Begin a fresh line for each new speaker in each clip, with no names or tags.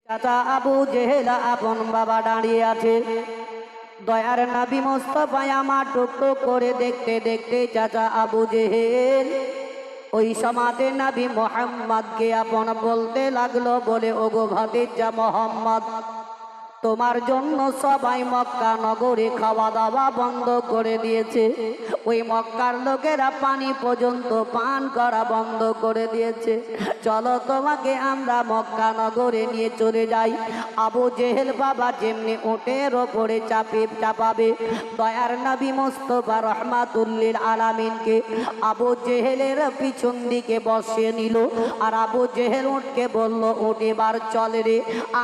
চাচা আবু জেহেল আপন বাবা দাঁড়িয়ে আছে। দয়ার নবী মুস্তাফা আমার টুকটুক করে দেখতে দেখতে চাচা আবু জেহেল ওই সমাজে নবী মোহাম্মদকে আপন বলতে লাগলো, বলে ওগো ভাতিজা মোহাম্মদ, তোমার জন্য সবাই মক্কা নগরে খাওয়া দাওয়া বন্ধ করে দিয়েছে। ওই মক্কার লোকেরা পানি পর্যন্ত পান করা বন্ধ করে দিয়েছে। চলো তোমাকে আমরা মক্কা নগরে নিয়ে চলে যাই। আবু জেহেল বাবা যেমনি উটের ওপরে চাপাবে, দয়ার নবী মুস্তাফা রহমাতুল্লিল আলামিনকে আবু জেহেলের পিছন দিকে বসিয়ে নিল। আর আবু জেহেল উঠকে বলল, উঠ এবার চল রে,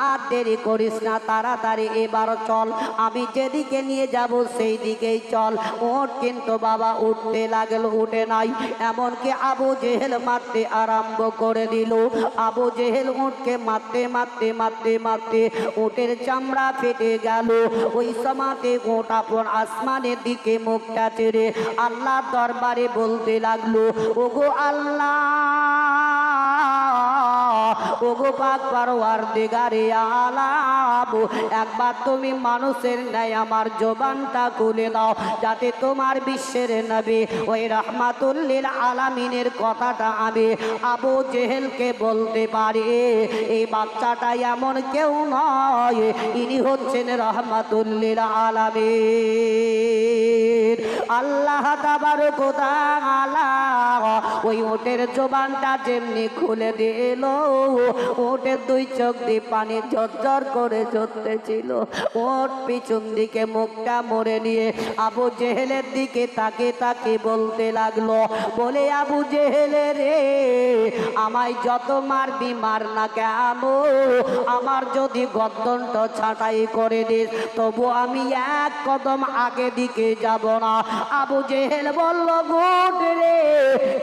আর দেরি করিস না, তাড়াতাড়ি এবার চল, আমি যেদিকে নিয়ে যাব সেই দিকেই চল। উঠ কিন্তু বাবা উঠতে লাগলো, উঠে নাই। এমনকি আবু জেহেল মারতে আরম্ভ করে দিল। আবু জেহেল উঠকে মারতে মারতে মারতে মারতে উটের চামড়া ফেটে গেল। ওই সময়তে উট আপন আসমানের দিকে মুখটা ছেড়ে আল্লাহর দরবারে বলতে লাগলো, ওগো আল্লাহ, ওগো পাক পরওয়ারদিগারে আলাম, একবার তুমি মানুষের ন্যায় আমার জবানটা খুলে দাও, যাতে তোমার বিশ্বের নবী ওই রহমাতুল্লিল আলামিনের কথাটা আমি আবু জেহেলকে বলতে পারি। এই বাচ্চাটা এমন কেউ নয়, ইনি হচ্ছেন রহমাতুল্লিল আলামিন আল্লাহ তাবারক ওয়া তাআলা। ওই উটের জবানটা যেমনি খুলে দিল, উটের দুই চোখ দিয়ে পানি ঝরঝর করে ঝরতেছিল। উট পিছন দিকে মুখটা মোড়ে নিয়ে আবু জেহেলের দিকে তাকে তাকে বলতে লাগলো, বলে আবু জেহেলে রে, আমায় যত মারবি মার না কেন, আমার যদি গর্দনটা ছাঁটাই করে দিস তবু আমি এক কদম আগে দিকে যাব না। আবু জেহেল বলল, গুড রে,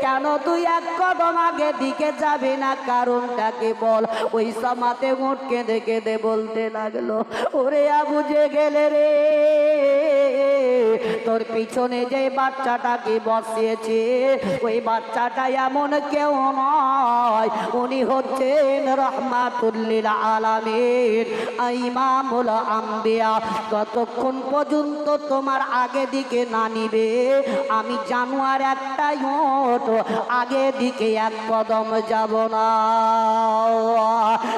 কেন তুই এক কদম আগে দিকে যাবি না, কারণটাকে বল। ওই সমাতে উঠ কেঁদে কেঁদে বলতে লাগলো, ওরে আবু জেহেল রে, তোর পিছনে যে বাচ্চাটাকে বসিয়েছে ওই বাচ্চাটা এমন কেউ নয়, উনি হচ্ছেন রহমাতুল্লিল আলামিন ইমামুল আম্বিয়া। ততক্ষণ পর্যন্ত তোমার আগে দিকে না নিবে আমি জানোয়ার একটাই উট আগে দিকে এক কদম যাব না।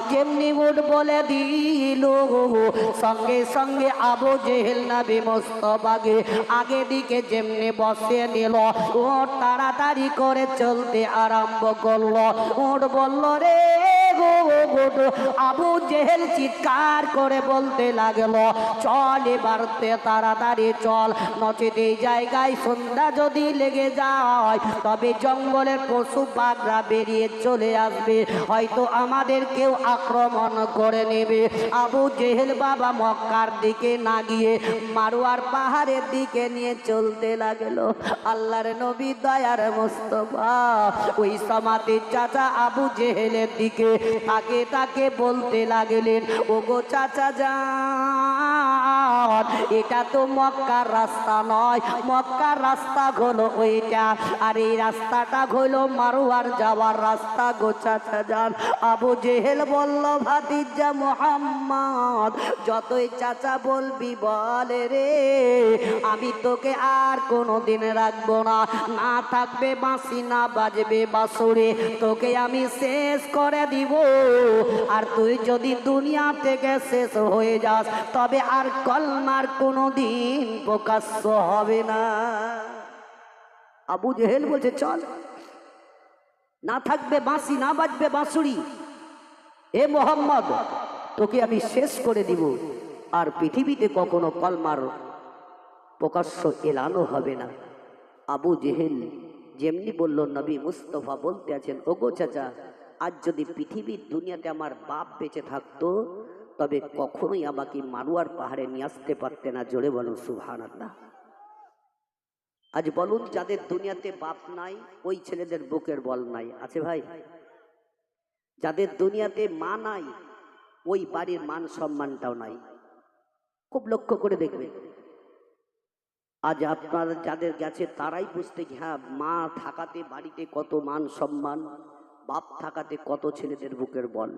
যেমনি উট বলে দিল, সঙ্গে সঙ্গে আবু জেহেল নবী মুস্তাফাকে আগে দিকে যেমনি বসে নিল, উট তাড়াতাড়ি করে চলতে আরম্ভ করলো। উট বলল, রে গো আবু জেহেল চিৎকার করে বলতে লাগলো, চল এবার তাড়াতাড়ি চল, নচেত এই জায়গায় সন্ধ্যা যদি লেগে যায় তবে জঙ্গলের পশু পাখরা বেরিয়ে চলে আসবে, হয়তো আমাদের কেউ আক্রমণ করে নেবে। আবু জেহেল বাবা মক্কার দিকে না গিয়ে মারওয়ার পাহাড়ের দিকে নিয়ে চলতে লাগলো। আল্লাহর নবী দয়ার মুস্তাফা ওই সমাতে চাচা আবু জেহেলের দিকে তাকে তাকে বলতে লাগলেন, ওগো চাচা যান, এটা তো মক্কার রাস্তা নয়, মক্কার রাস্তা হলো ওইটা, আর এই রাস্তাটা হলো মারওয়ার যাওয়ার রাস্তা গো চাচা যান। আবু জেহেল বলল, ভাতিজা মোহাম্মদ, যতই চাচা বলবি বল রে, আমি তোকে আর কোনোদিন রাখবো না, না থাকবে বাঁশি না বাজবে বাঁশুরি, তোকে আমি শেষ করে দিব। আর তুই যদি দুনিয়া থেকে শেষ হয়ে যাস তবে আর কলমার কোনোদিন প্রকাশ্য হবে না। আবু জেহেল বলছে, চল, না থাকবে বাঁশি না বাজবে বাঁশুরি, এ মোহাম্মদ তোকে আমি শেষ করে দিব, আর পৃথিবীতে কখনো কলমার প্রকাশ্য এলানো হবে না। আবু জেহেল যেমনি বলল, নবী মুস্তাফা বলতে আছেন, ওগো চাচা, আজ যদি পৃথিবীর দুনিয়াতে আমার বাপ বেঁচে থাকতো তবে কখনোই আমাকে মারওয়ার পাহাড়ে নিয়ে আসতে পারতে না। জোরে বলুন সুবহানাল্লাহ। আজ বলুন, যাদের দুনিয়াতে বাপ নাই ওই ছেলেদের বুকের বল নাই, আছে ভাই? যাদের দুনিয়াতে মা নাই ওই বাড়ির মান সম্মানটাও নাই। খুব লক্ষ্য করে দেখবেন, আজ আপনারা যাদের গেছে তারাই বুঝতে, হ্যাঁ, মা থাকাতে বাড়িতে কত মান সম্মান, বাপ থাকাতে কত ছেলেদের বুকের বল।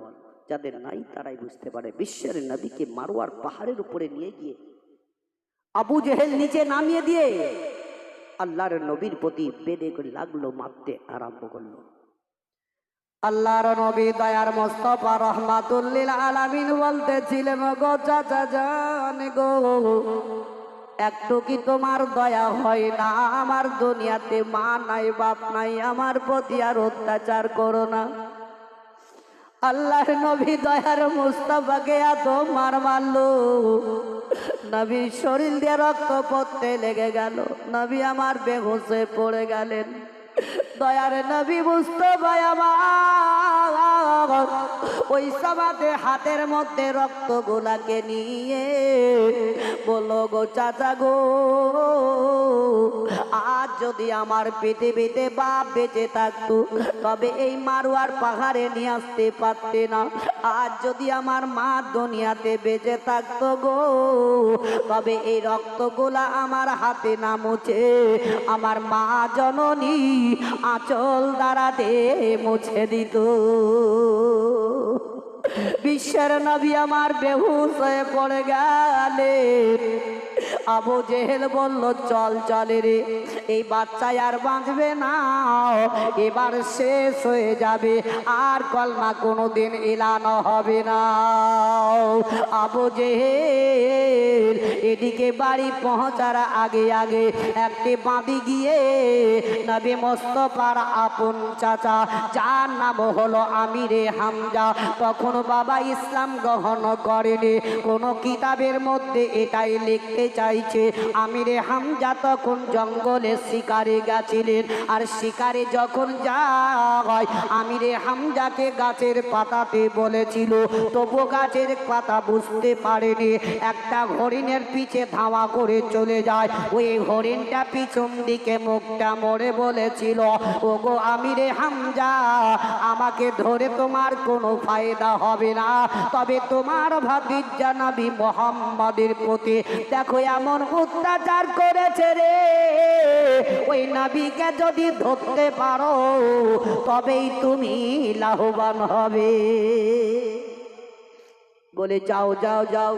যাদের নাই তারাই বুঝতে পারে। বিশ্বের নবীকে মারওয়ার পাহাড়ের উপরে নিয়ে গিয়ে আবু জেহেল নিচে নামিয়ে দিয়ে আল্লাহর নবীর প্রতি বেদে করে লাগলো, মারতে আরম্ভ করলো। আল্লাহর নবী দয়ার মোস্তফা রহমাতুল লিল আলামিন বলতেছিলেন, গো চাচা জান গো, একটু কি তোমার দয়া হয় না? আমার দুনিয়াতে মা নাই, বাপ নাই, আমার প্রতি আর অত্যাচার করো না। আল্লাহর নবী দয়ার মুস্তাফাকে এত মার মারলো, নবীর শরীর দিয়ে রক্ত পড়তে লেগে গেল, নবী আমার বেহুশ হয়ে পড়ে গেলেন। দয়ার নবী মুস্তাফা আমার ওই সমাতে হাতের মধ্যে রক্ত গোলাকে নিয়ে বলল, গো চাচা গো, আজ যদি আমার পৃথিবীতে বাপ বেঁচে থাকতো তবে এই মারওয়ার পাহাড়ে নিয়ে আসতে পারতে না। আজ যদি আমার মা দুনিয়াতে বেঁচে থাকতো গো, তবে এই রক্তগুলা আমার হাতে না মুছে আমার মা জননী আঁচল দ্বারাতে মুছে দিত। বিশ্বের নবী আমার বেহুশ হয়ে পড়ে গেলেন। আবু জেহেল বলল, চল চলে রে, এই বাচ্চা আর বাঁচবে না, এবার শেষ হয়ে যাবে, আর কলমা কোনোদিন এলানো হবে না। আবু জেহেল এদিকে বাড়ি পৌঁছার আগে আগে একটি বাঁধি গিয়ে নবী মোস্তফার আপন চাচা, যার নাম হলো আমিরে হামজা, তখন বাবা ইসলাম গ্রহণ করেনি। কোন কিতাবের মধ্যে এটাই লিখতে চাইছে, আমিরে হামজা তখন জঙ্গলে শিকারে গেছিলেন, আর শিকারে যখন যায় আমিরে হামজাকে গাছের পাতাতে বলেছিল, তবু গাছের পাতা বুঝতে পারেনি। একটা হরিণের পিছে ধাওয়া করে চলে যায়, ওই হরিণটা পিছন দিকে মুখটা মোড়ে বলেছিল, ওগো আমিরে হামজা, আমাকে ধরে তোমার কোনো ফায়দা হবে না, তবে তোমার ভাতিজা নবী মুহাম্মাদের প্রতি দেখো এমন অত্যাচার করেছে রে, ওই নবীকে যদি ধরতে পারো তবেই তুমি লাভবান হবে। বলে যাও যাও যাও।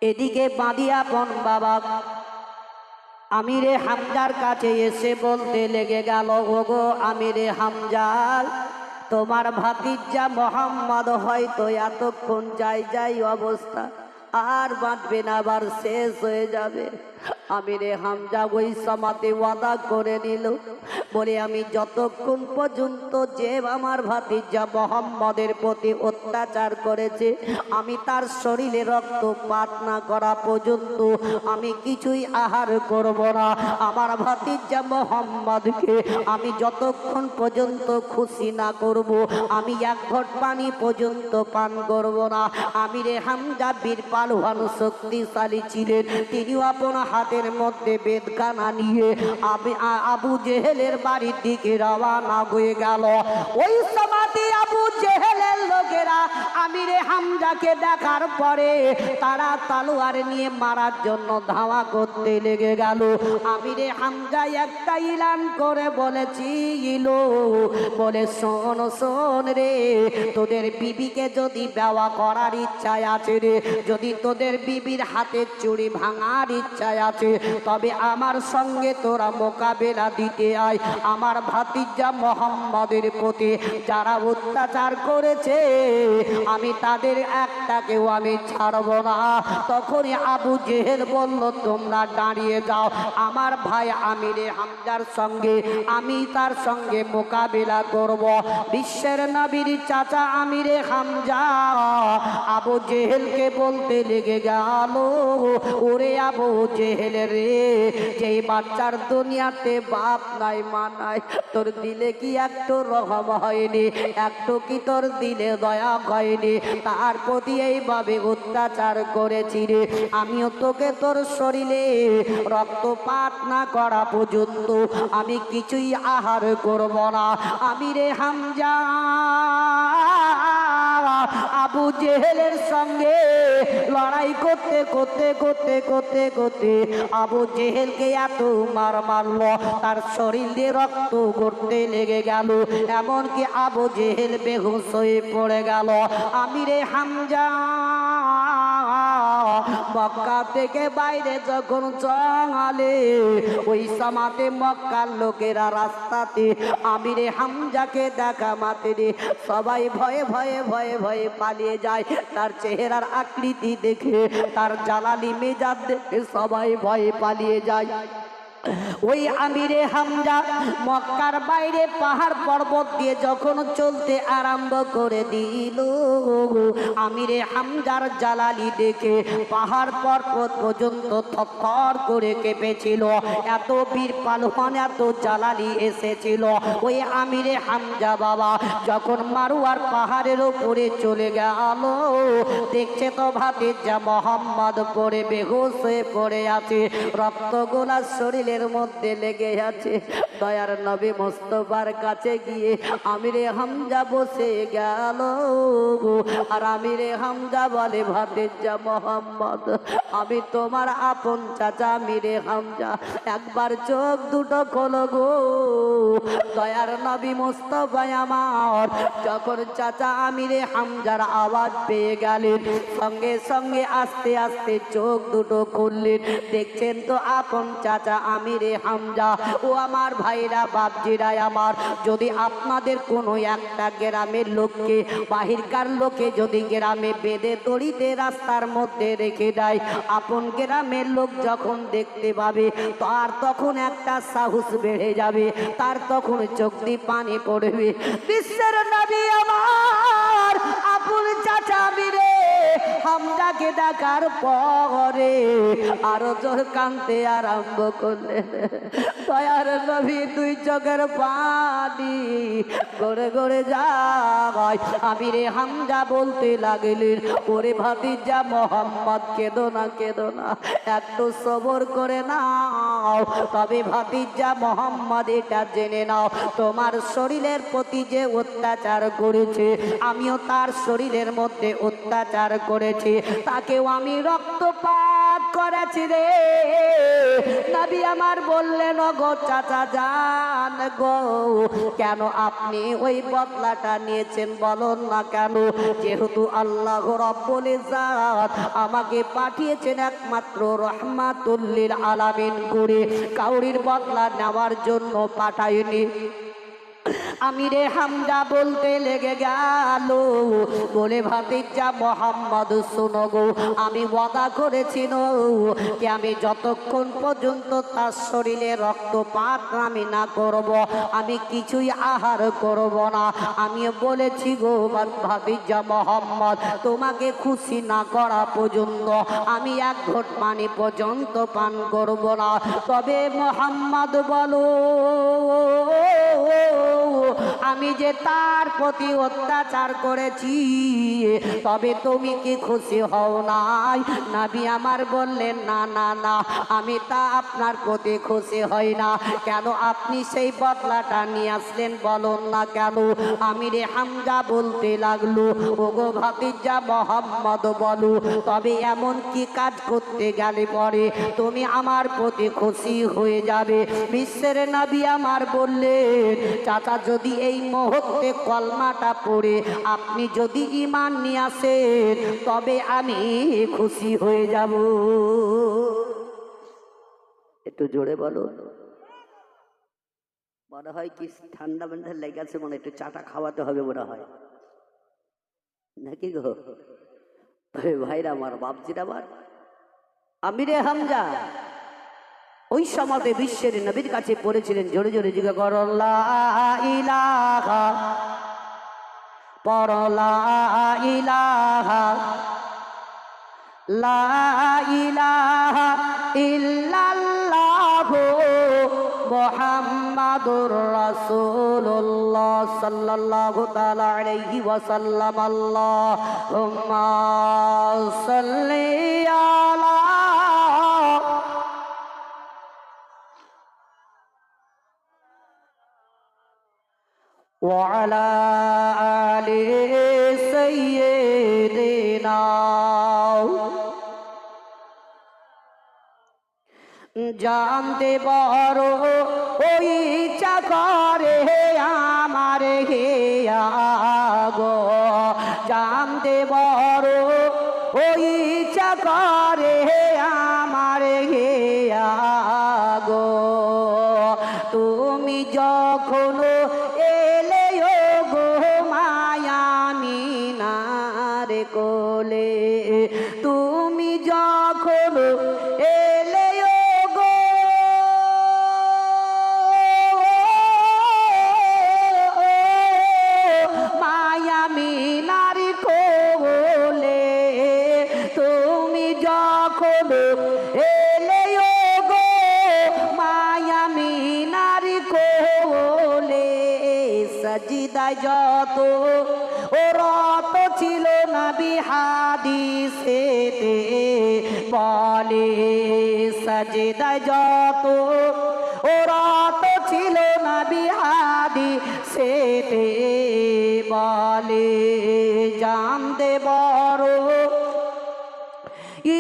এদিকে বাঁধি আপন বাবা আমিরে হামজার কাছে এসে বলতে লেগে গেল, ওগো আমিরে হামজা, তোমার ভাতিজা মোহাম্মদ হয়তো এতক্ষণ যাই অবস্থা, আর বাঁচবে না, আবার শেষ হয়ে যাবে। আমিরে হামজা ওই সমাতে ওয়াদা করে নিল, বলে আমি যতক্ষণ পর্যন্ত যে আমার ভাতিজা মোহাম্মদের প্রতি অত্যাচার করেছে, আমি তার শরীরে রক্তপাত না করা পর্যন্ত আমি কিছুই আহার করব না। আমার ভাতিজা মোহাম্মদকে আমি যতক্ষণ পর্যন্ত খুশি না করব, আমি এক ঘট পানি পর্যন্ত পান করব না। আমিরে হামজা বীর পালোয়ান শক্তিশালী ছিলেন, তিনিও আপন হাতের মধ্যে বেদখানা নিয়ে আবু জেহেলের বাড়ির দিকে রওনা হয়ে গেল। ওই সমাধি আবু জেহেলের লোকেরা আমিরে হামজাকে দেখার পরে তারা তলোয়ার নিয়ে মারার জন্য ধাওয়া করতে লেগে গেল। আমিরে হামজা একটা ইলান করে বলেছিল, বলে শোন শোন রে, তোদের বিবিকে যদি বেওয়া করার ইচ্ছায় আছে রে, যদি তোদের বিবির হাতের চুড়ি ভাঙার ইচ্ছায় আছে, তবে আমার সঙ্গে তোরা মোকাবেলা দিতে আয়। আমার ভাতিজা মোহাম্মদের প্রতি যারা অত্যাচার করেছে আমি তাদের একটাকেও আমি ছাড়ব না। তখনই আবু জেহেল বলল, তোমরা দাঁড়িয়ে যাও, আমার ভাই আমিরে হামজার সঙ্গে আমি তার সঙ্গে মোকাবেলা করব। বিশ্বের নবীর চাচা আমিরে হামজা আবু জেহেলকে বলতে লেগে গেল, ওরে আবু জেহেল রে, যেই বাচ্চার দুনিয়াতে বাপ নাই মা নাই, তোর দিলে কি একটু রহম হয়নি, একটু কি তোর দিলে দয়া হয়নি? তার প্রতি এইভাবে অত্যাচার করেছি রে, আমিও তোকে তোর শরীরে রক্তপাত না করা পর্যন্ত আমি কিছুই আহার করব না। আমিরে হামজা আবু আবু জেহেলের সঙ্গে লড়াই করতে করতে করতে করতে করতে আবু জেহেলকে এত মার মারল, তার শরীর দিয়ে রক্ত গড়তে লেগে গেল, এমনকি আবু জেহেল বেহুশ হয়ে পড়ে গেল। আমিরে হামজা মক্কা থেকে বাইরে যখন চলে, ওই সমাতে মক্কার লোকেরা রাস্তাতে আমিরে হামজাকে দেখা মাত্রে সবাই ভয়ে ভয়ে ভয়ে ভয়ে পালিয়ে যায়। তার চেহারার আকৃতি দেখে, তার জালালি মেজাজ দেখে সবাই ভয়ে পালিয়ে যায়। ওই আমিরে হামজা মক্কার বাইরে পাহাড় পর্বত দিয়ে যখন চলতে আরম্ভ করে দিল, আমিরে হামজার জালালি দেখে পাহাড় পর্বত পর্যন্ত থরথর করে কেঁপেছিল। এত বীর পালোয়ান, এত জালালি এসেছিল। ওই আমিরে হামজা বাবা যখন মারুয়ার পাহাড়ের উপরে চলে গেল, দেখছে তো ভাতিজা মোহাম্মদ পড়ে বেহুশ হয়ে পড়ে আছে, রক্তগোলা শরীরে মধ্যে লেগে আছে। দয়ার নবী মুস্তাফার কাছে গিয়ে আমিরে হামজা বসে গেল, আর আমিরে হামজা বলে, ভাতিজা মোহাম্মদ, আমি তোমার আপন চাচা আমিরে হামজা, একবার চোখ দুটো খোলো গো। দয়ার নবী মুস্তাফা আমার যখন চাচা আমিরে হামজার আওয়াজ পেয়ে গেলেন, সঙ্গে সঙ্গে আস্তে আস্তে চোখ দুটো খুললেন। দেখছেন তো আপন চাচা আমিরে হামজা। ও আমার ভাইরা, বাপজিরা আমার, যদি আপনাদের কোনো একটা গ্রামের লোককে, বাহিরকার লোকে যদি গ্রামে বেঁধে দড়িতে রাস্তার মধ্যে রেখে দেয়, আপন গ্রামের লোক যখন দেখতে পাবে, তার তখন একটা সাহস বেড়ে যাবে, তার তখন চোখ দিয়ে পানি পড়বে। বিশ্বের নবী আমার আপন চাচা আমিরে হামজাকে ডাকার পরে আরো জোর কাঁদতে আরম্ভ করলেন। দয়ার নবী দুই চোখের পানি গড়ে গড়ে যায়। আমিরে হামজা বলতে লাগলেন, ওরে ভাতিজা মোহাম্মদ, কেঁদো না কেঁদো না, একটু সবর করে নাও। তবে ভাতিজা মোহাম্মদ, এটা জেনে নাও, তোমার শরীরের প্রতি যে অত্যাচার করেছে, আমিও তার শরীরের মধ্যে অত্যাচার করেছি, তাকেও আমি রক্তপাত করেছি রে। নবী আমার বললেন, গো চাচা জান গো, কেন আপনি ওই বদলাটা নিয়েছেন বলুন না কেন? যেহেতু আল্লাহ রাব্বুল ইজ্জত আমাকে পাঠিয়েছেন একমাত্র রহমাতুল লিল আলামিন করে, কাউরির বদলা নেওয়ার জন্য পাঠায়নি। আমিরে হামজা বলতে লেগে গেল, বলে, ভাতিজা মোহাম্মদ শোনো গো, আমি ওয়াদা করেছি যে আমি যতক্ষণ পর্যন্ত তার শরীরে রক্তপাত আমি না করব, আমি কিছুই আহার করব না। আমি বলেছি গো ভাতিজা মোহাম্মদ, তোমাকে খুশি না করা পর্যন্ত আমি এক ঘট পানি পর্যন্ত পান করব না। তবে মোহাম্মদ বলো, আমি যে তার প্রতি অত্যাচার করেছি, তবে তুমি কি খুশি হও নাই? নবী আমার বললেন, না না না, আমি তা আপনার প্রতি খুশি হই না। কেন আপনি সেই বদলাটা নিয়ে আসলেন বলুন না কেন? আমিরে হামজা বলতে লাগলো, ওগো ভাতিজা মোহাম্মদ বলো, তবে এমন কি কাজ করতে গেলে পরে তুমি আমার প্রতি খুশি হয়ে যাবে? বিশ্বের নবী আমার বললেন, চাচা যদি এই মুহূর্তে কলমাটা পড়ে আপনি যদি ঈমান নিয়ে আসেন, তবে আমি খুশি হয়ে যাব। একটু জোরে বলো। মনে হয় কি ঠান্ডা মান্ডা লেগেছে, মনে একটু চাটা খাওয়াতে হবে মনে হয়, নাকি গো? তবে ভাইরা আমার, বাপজিরা আমার, আমিরে হামজা ওই সমাজে বিশ্বের নবীর কাছে পড়েছিলেন, জোরে জোরে জিজ্ঞাসা করো, লা ইলাহা, পড়ো লা ইলাহা, লা ইলাহা ইল্লাল্লাহু মুহাম্মাদুর রাসূলুল্লাহ সাল্লাল্লাহু তাআলা আলাইহি ওয়াসাল্লাম। আল্লাহুম্মা সাল্লি আলা وعلى آل سيدنا নাও। জানতে বড় ওই ইচ্ছা করে আমার হে গো, জানতে বড় ওই ইচ্ছা করে আমার হে গো। তুমি যখন এলে ও গো মায়ামিনার কোলে, তুমি যখন এলে ও গো মায়ামিনার কোলে, তুমি যখন এলে ও গো মায়ামিনার কোলে, সাজদায় যত ও রত ছিল নবী হাদিসেতে বলে, সাজদায় যত ও রত ছিল নবী হাদিসেতে বলে। জানতে বড়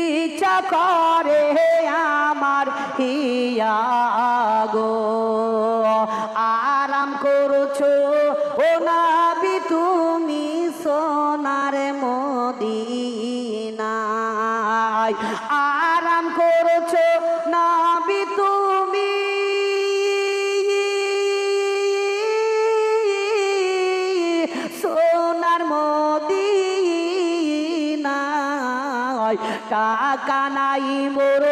ইচ্ছা করে আমার হিয়া গো, আরাম করছো ও নবী তুমি সোনার মদিনায়, আরাম করছো নবী তুমি সোনার মদিনায়। টাকা নাই মোর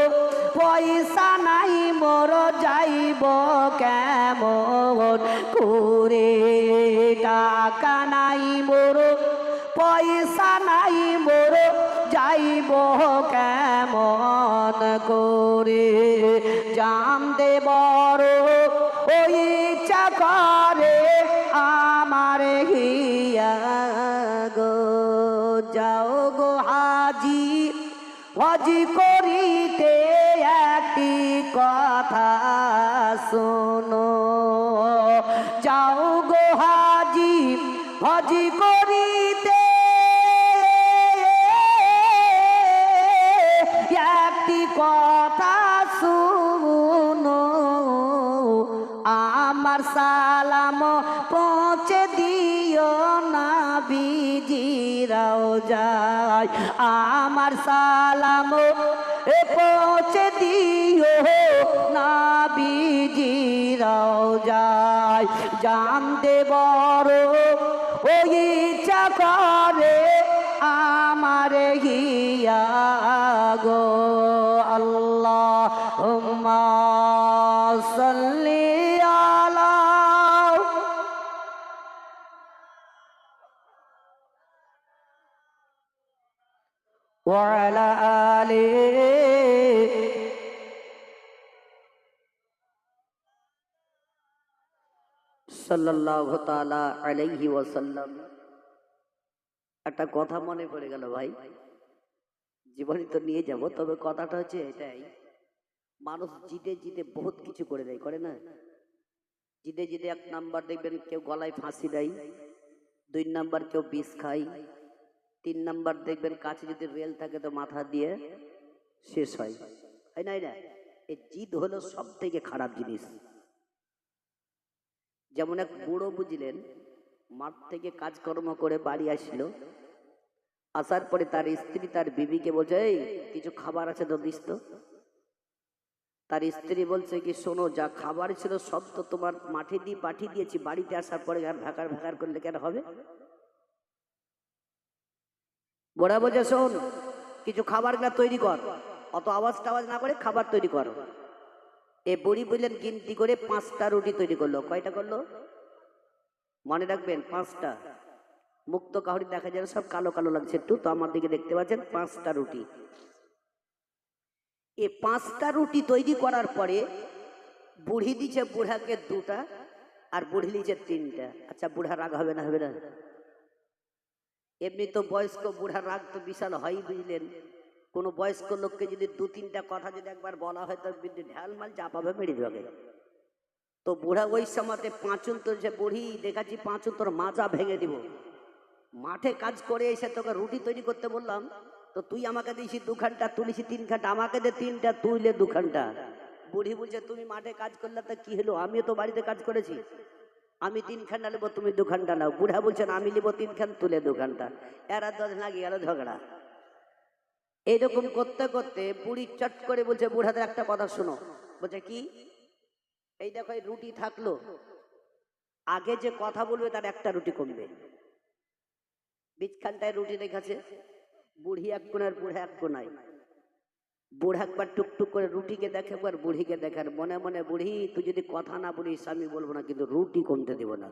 পয়সা নাই মোর যাইব কেমন করে, টাকা নাই মোর পয়সা নাই মোর যাইব কেমন করে। জানতে বড় ওই ইচ্ছা করে আমার হিয়া গো। যাও গো হাজি হজি করিতে একটি কথা শোনো, যাও গো হাজি হজি করিতে একটি কথা শুনো, আমার সালাম পৌঁছে দিও নবীজিরাও যায়, আমার সালাম পৌঁছে দিও নবীজিরাও যায়। জানতে বড় ওই ইচ্ছা করে আমার হিয়া গো। আল্লাহুম্মা সাল্লি আলা ওয়া আলা আলিহি সাল্লাল্লাহু তাআলা আলাইহি ওয়াসাল্লাম। একটা কথা মনে পড়ে গেল ভাই, জীবনে তো নিয়ে যাব, তবে কথাটা হচ্ছে এটাই, মানুষ জিদে জিদে বহুত কিছু করে দেয়, করে না? জিদে জিদে এক নাম্বার দেখবেন কেউ গলায় ফাঁসি দেয়, 2 নাম্বার কেউ বিষ খায়, 3 নাম্বার দেখবেন কাছে যদি রেল থাকে তো মাথা দিয়ে শেষ হয়, তাই না? এই জিদ হলো সব থেকে খারাপ জিনিস। যেমন এক বুড়ো বুঝলেন, মাঠ থেকে কাজকর্ম করে বাড়ি আসলো, আসার পরে তার স্ত্রী তার বিবিকে বলছে, এই কিছু খাবার আছে তো দিস তো। তার স্ত্রী বলছে কি, শোনো, যা খাবার ছিল সব তো তোমার মাঠে দিয়ে পাঠিয়ে দিয়েছি, বাড়িতে আসার পরে আর ভাকার ভাকার করলে কেন হবে? বড়া বলছে, শোন, কিছু খাবারগুলা তৈরি কর, অত আওয়াজ টাওয়াজ না করে খাবার তৈরি কর। এ বুড়ি বললেন গিনতি করে 5টা রুটি তৈরি করলো। কয়টা করলো মনে রাখবেন? 5টা। মুক্ত কাহুরি দেখা যায় সব কালো কালো লাগছে একটু, তো আমার দিকে দেখতে পাচ্ছেন 5টা রুটি। এই 5টা রুটি তৈরি করার পরে বুড়ি দিচ্ছে বুড়াকে 2টা, আর বুড়ি দিচ্ছে 3টা। আচ্ছা, বুড়া রাগ হবে না? হবে না? এমনি তো বয়স্ক বুড়ার রাগ তো বিশাল হয়, বুঝলেন? কোনো বয়স্ক লোককে যদি 2-3টা কথা যদি একবার বলা হয়, তার বিরুদ্ধে ঢালমাল চাপাবে, মেরে দেবে। তো বুড়া ওই সময়তে 5 অন্তর, যে বুড়ি দেখাচ্ছি 5 অন্তর মাজা ভেঙে দিব, মাঠে কাজ করে এসে তোকে রুটি তৈরি করতে বললাম, তো তুই আমাকে দিয়েছি 2 ঘন্টা, তুলিছি 3 ঘন্টা, আমাকে দে 3টা, তুইলে 2 ঘন্টা। বুড়ি বলছে তুমি মাঠে কাজ করলে তো কি হলো, আমিও তো বাড়িতে কাজ করেছি, আমি 3 ঘন্টা নেবো, তুমি 2 ঘন্টা নাও। বুড়া বলছেন আমি নেবো 3 ঘন্টা, তুলে 2 ঘন্টা। এরা 10 লাগিয়ে গেল ঝগড়া। এইরকম করতে করতে বুড়ি চট করে বলছে বুড়াদের একটা কথা শোনো। বলছে কি? এই দেখো এই রুটি থাকলো, আগে যে কথা বলবে তার একটা রুটি কমবে। বিছখানটায় রুটি রেখেছে, বুড়ি এক কোনার বুড়া এক কোনায়। বুড়া একবার টুকটুক করে রুটিকে দেখে, একবার বুড়িকে দেখে, আর মনে মনে বুড়ি তুই যদি কথা না বলিস আমি বলবো না, কিন্তু রুটি কমতে দেবো না।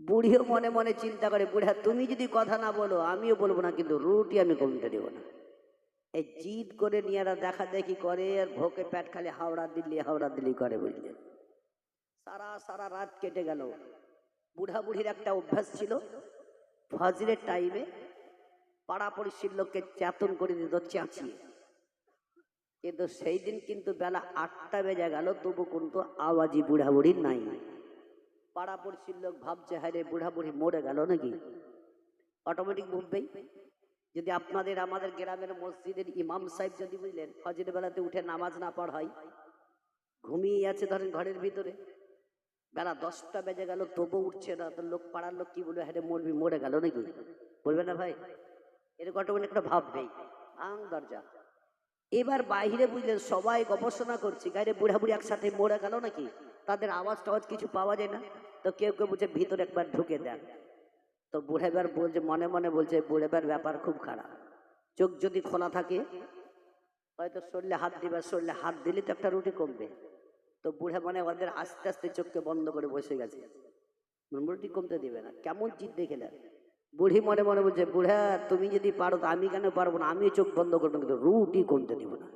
বুড়িও মনে মনে চিন্তা করে বুড়া তুমি যদি কথা না বলো আমিও বলবো না, কিন্তু রুটি আমি কমতে দেবো না। এই জিদ করে নিয়ে এরা দেখা দেখি করে, আর ভোকে পেট খালি হাওড়া দিল্লি করে, বুঝলেন। সারা সারা রাত কেটে গেল। বুড়া বুড়ির একটা অভ্যাস ছিল, ফজরের টাইমে পাড়া পড়শির লোককে চেতন করে দিত চেঁচিয়ে। কিন্তু সেই দিন কিন্তু বেলা 8টা বেজে গেল, তবু কিন্তু আওয়াজি বুড়া বুড়ির নাই। পাড়া পড়শির লোক ভাবছে হায় রে বুড়া বুড়ি মরে গেল নাকি। অটোমেটিক ভাববেই। যদি আপনাদের আমাদের গ্রামের মসজিদের ইমাম সাহেব যদি বুঝলেন ফজরের বেলাতে উঠে নামাজ না পড়ায়, ঘুমিয়ে আছে ধরেন ঘরের ভিতরে, বেলা 10টা বেজে গেল তবু উঠছে না, তো লোক পাড়ার লোক কি বলবে, হ্যাঁ মরবি মরে গেল নাকি, বলবে না ভাই? এরকম অটোমেটিক একটা ভাববেই। ভাঙ দরজা। এবার বাইরে বুঝলেন সবাই গবেষণা করছে, গায়ে বুড়া বুড়ি একসাথে মরে গেল নাকি, তাদের আওয়াজ টাওয়াজ কিছু পাওয়া যায় না। তো কেউ কেউ বলছে ভিতরে একবার ঢুকে দেন। তো বুড়াবার বলছে মনে মনে বলছে বুড়াবার ব্যাপার খুব খারাপ, চোখ যদি খোলা থাকে হয়তো শরীরে হাত দিবে, শরীরে হাত দিলে তো একটা রুটি কমবে। তো বুড়া মানে ওদের আস্তে আস্তে চোখকে বন্ধ করে বসে গেছে, রুটি কমতে দিবে না। কেমন জিদ দেখলেন। বুড়ি মনে মনে বলছে বুড়া তুমি যদি পারো তো আমি কেন পারবো না, আমিও চোখ বন্ধ করবো, কিন্তু রুটি কমতে দিব না।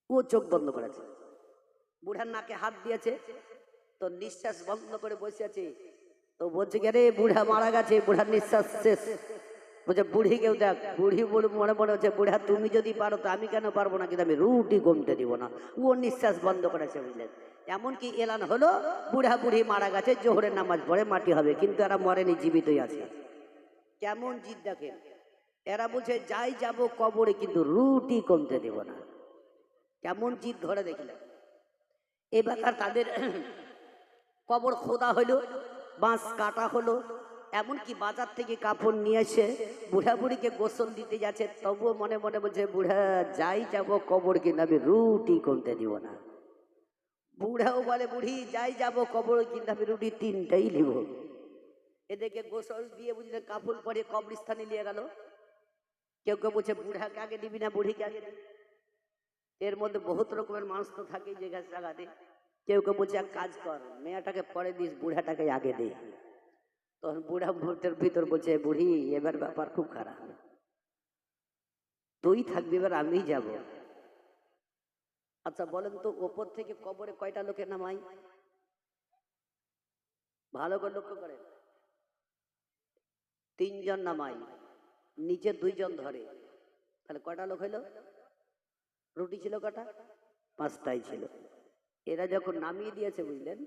ও চোখ বন্ধ করেছে, বুড়ার নাকে হাত দিয়েছে, তো নিঃশ্বাস বন্ধ করে বসে আছে। তো বলছে কে রে বুড়া মারা গেছে, বুড়ার নিঃশ্বাস শেষ। বলছে বুড়ি কেউ দেখ, বুড়ি মনে মনে হচ্ছে বুড়া তুমি যদি পারো তো আমি কেন পারবো না, কিন্তু আমি রুটি কমতে দিব না। ও নিঃশ্বাস বন্ধ করেছে, বুঝলেন। এমনকি এলান হলো বুড়া বুড়ি মারা গেছে, জোহরের নামাজ পড়ে মাটি হবে, কিন্তু এরা মরেনি, জীবিতই আছে। কেমন জিদ দেখেন। এরা বলছে যাই যাব কবরে, কিন্তু রুটি কমতে দেব না। কেমন জিদ ধরে দেখলেন। এবার তাদের কবর খোদা হলো, বাঁশ কাটা হলো, এমনকি বাজার থেকে কাপড় নিয়ে এসে বুড়া বুড়িকে গোসল দিতে যাচ্ছে, তবুও মনে মনে বলছে বুড়া যাই যাব কবর, কিন্তু আমি রুটি কমতে দিব না। বুড়াও বলে বুড়ি যাই যাব কবর, কিন্তু আমি রুটি 3টাই নিব। এদেরকে গোসল দিয়ে বুঝলে কাপড় পরে কবরস্থানে নিয়ে গেল। কেউ কেউ বলছে বুড়াকে আগে দিবি না বুড়িকে আগে দিবি। এর মধ্যে বহুত রকমের মানুষ তো থাকে যে জায়গাতে। কেউ কেউ বলছে এক কাজ কর, মেয়েটাকে পরে দিস, বুড়াটাকে আগে দে। তখন বুড়া মুহূর্তের ভিতর বলছে বুড়ি এবার ব্যাপার খুব খারাপ, তুই থাকবি এবার আমি যাব। আচ্ছা বলেন তো ওপর থেকে কবরে কয়টা লোকে নামাই? ভালো করে লক্ষ্য করেন। 3 জন নামাই, নিচে 2 জন ধরে, তাহলে কয়টা লোক হইলো? রুটি ছিল কটা? 5টাই ছিল। এরা যখন নামিয়ে দিয়েছে বুঝলেন,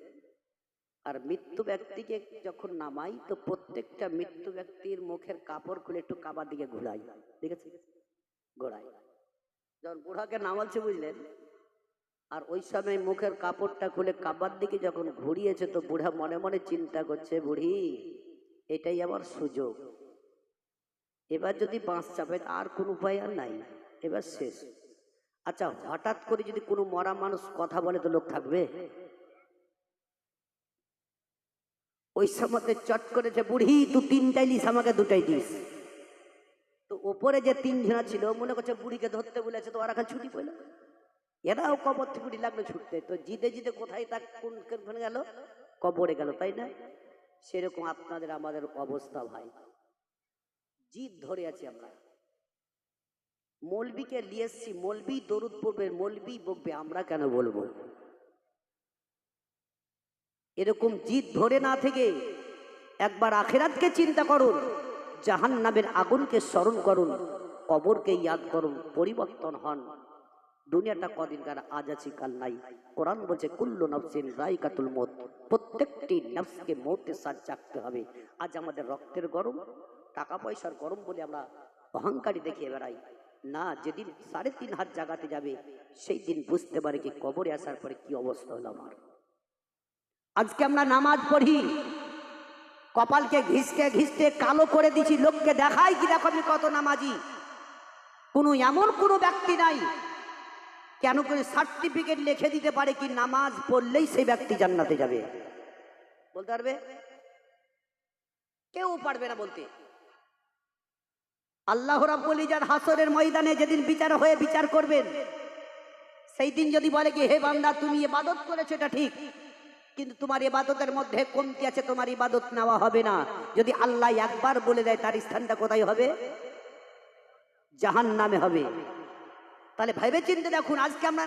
আর মৃত্যু ব্যক্তিকে যখন নামাই তো প্রত্যেকটা মৃত্যু ব্যক্তির মুখের কাপড় খুলে একটু কাবার দিকে ঘুরাই, ঠিক আছে, ঘোরাই। যখন বুড়াকে নামাচ্ছে বুঝলেন, আর ওই সময় মুখের কাপড়টা খুলে কাবার দিকে যখন ঘুরিয়েছে, তো বুড়া মনে মনে চিন্তা করছে বুড়ি এটাই আমার সুযোগ, এবার যদি বাঁশ চাপে আর কোনো উপায় আর নাই, এবার শেষ। আচ্ছা হঠাৎ করে যদি কোনো মরা মানুষ কথা বলে তো লোক থাকবে? ওই সময় চট করেছে বুড়ি তুই 3টাই দিস, আমাকে 2টাই দিস। তো ওপরে যে 3 জনা ছিল মনে করছে বুড়িকে ধরতে বলেছে, তো ওরা ছুটি পেল, এরাও কবর থেকে বুড়ি লাগলো ছুটতে। তো জিদে জিদে কোথায় তার কোন গেল? কবরে গেল, তাই না? সেরকম আপনাদের আমাদের অবস্থা ভাই, জিদ ধরে আছি আমরা। মৌলবীকে নিয়ে এসছি, মৌলবী দরুদ পড়বে, মৌলবী বকবে, আমরা কেন বলবো? এরকম জিদ ধরে না থেকে একবার আখিরাতকে চিন্তা করুন, জাহান্নামের আগুনকে স্মরণ করুন, কবরকে ইয়াদ করুন, পরিবর্তন হন। দুনিয়াটা কদিনকার, আজ আছি কাল নাই। কোরআন বলছে কুল্লু নাফসিন যায়কাতুল মউত, প্রত্যেকটি নফসকে মৌতের স্বাদ চাখতে হবে। আজ আমাদের রক্তের গরম, টাকা পয়সার গরম বলে আমরা অহংকারী দেখিয়ে বেড়াই না। যেদিন 3.5 হাত জাগাতে যাবে সেই দিন বুঝতে পারে কি কবরে আসার পরে কি অবস্থা হলো আমার। আজকে আমরা নামাজ পড়ি, কপালকে ঘিসতে ঘিসতে কালো করে দিছি, লোককে দেখাই কি দেখো আমি কত নামাজি। এমন কোনো ব্যক্তি নাই কেন করে সার্টিফিকেট লিখে দিতে পারে কি নামাজ পড়লেই সেই ব্যক্তি জান্নাতে যাবে? বলতে পারবে? কেউ পারবে না বলতে। আল্লাহ রাব্বুল ইজ্জত হাসরের ময়দানে যেদিন বিচার হয়ে বিচার করবেন, সেই দিন যদি বলে কি হে বান্দা তুমি ইবাদত করেছো এটা ঠিক, কিন্তু তোমার ইবাদতের মধ্যে কমতি আছে, তোমার ইবাদত নেওয়া হবে না। যদি আল্লাহ একবার বলে দেয় তার স্থানটা কোথায় হবে? জাহান্নামে হবে। তাহলে ভেবে চিন্তে দেখুন, আজকে আমরা